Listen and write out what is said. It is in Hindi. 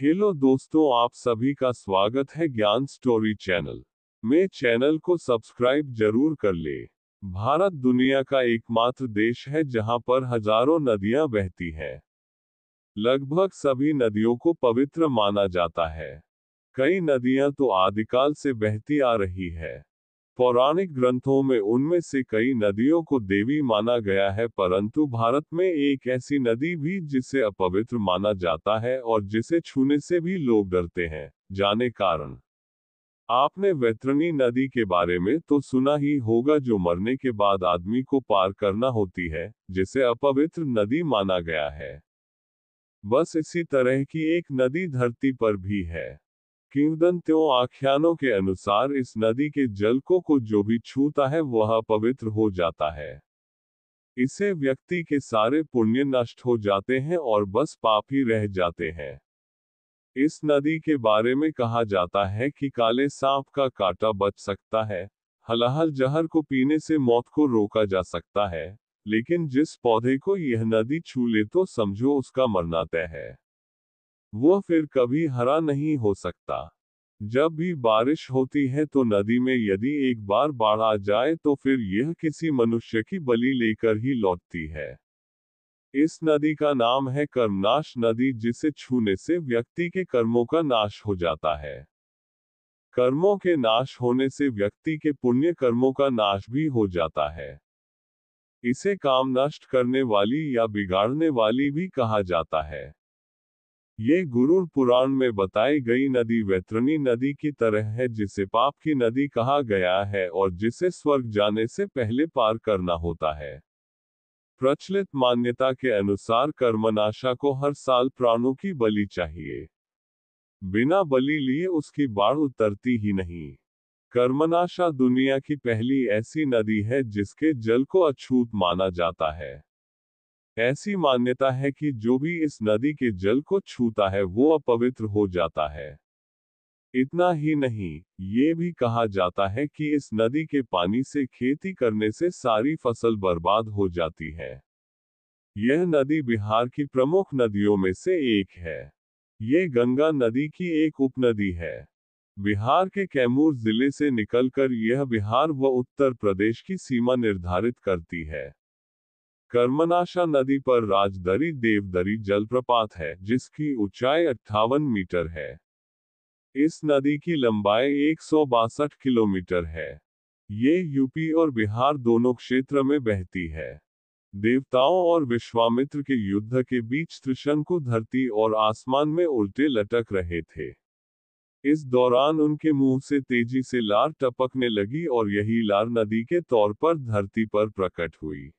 हेलो दोस्तों, आप सभी का स्वागत है ज्ञान स्टोरी चैनल में। चैनल को सब्सक्राइब जरूर कर ले। भारत दुनिया का एकमात्र देश है जहां पर हजारों नदियां बहती हैं। लगभग सभी नदियों को पवित्र माना जाता है। कई नदियां तो आदिकाल से बहती आ रही है। पौराणिक ग्रंथों में उनमें से कई नदियों को देवी माना गया है, परंतु भारत में एक ऐसी नदी भी जिसे अपवित्र माना जाता है और जिसे छूने से भी लोग डरते हैं। जाने कारण। आपने वैतरणी नदी के बारे में तो सुना ही होगा, जो मरने के बाद आदमी को पार करना होती है, जिसे अपवित्र नदी माना गया है। बस इसी तरह की एक नदी धरती पर भी है। किंवदंतियों आख्यानों के अनुसार इस नदी के जल को जो भी छूता है वह पवित्र हो जाता है। इससे व्यक्ति के सारे पुण्य नष्ट हो जाते हैं और बस पाप ही रह जाते हैं। इस नदी के बारे में कहा जाता है कि काले सांप का काटा बच सकता है, हलाहल जहर को पीने से मौत को रोका जा सकता है, लेकिन जिस पौधे को यह नदी छू ले तो समझो उसका मरना तय है। वह फिर कभी हरा नहीं हो सकता। जब भी बारिश होती है तो नदी में यदि एक बार बाढ़ आ जाए तो फिर यह किसी मनुष्य की बलि लेकर ही लौटती है। इस नदी का नाम है कर्मनाश नदी, जिसे छूने से व्यक्ति के कर्मों का नाश हो जाता है। कर्मों के नाश होने से व्यक्ति के पुण्य कर्मों का नाश भी हो जाता है। इसे काम नष्ट करने वाली या बिगाड़ने वाली भी कहा जाता है। ये गुरुड़ पुराण में बताई गई नदी वैतरणी नदी की तरह है, जिसे पाप की नदी कहा गया है और जिसे स्वर्ग जाने से पहले पार करना होता है। प्रचलित मान्यता के अनुसार कर्मनाशा को हर साल प्राणों की बलि चाहिए। बिना बलि लिए उसकी बाढ़ उतरती ही नहीं। कर्मनाशा दुनिया की पहली ऐसी नदी है जिसके जल को अछूत माना जाता है। ऐसी मान्यता है कि जो भी इस नदी के जल को छूता है वो अपवित्र हो जाता है। इतना ही नहीं, ये भी कहा जाता है कि इस नदी के पानी से खेती करने से सारी फसल बर्बाद हो जाती है। यह नदी बिहार की प्रमुख नदियों में से एक है। ये गंगा नदी की एक उपनदी है। बिहार के कैमूर जिले से निकलकर यह बिहार व उत्तर प्रदेश की सीमा निर्धारित करती है। कर्मनाशा नदी पर राजदरी देवदरी जलप्रपात है, जिसकी ऊंचाई 58 मीटर है। इस नदी की लंबाई 162 किलोमीटर है। ये यूपी और बिहार दोनों क्षेत्र में बहती है। देवताओं और विश्वामित्र के युद्ध के बीच त्रिशंकु धरती और आसमान में उल्टे लटक रहे थे। इस दौरान उनके मुंह से तेजी से लार टपकने लगी और यही लार नदी के तौर पर धरती पर प्रकट हुई।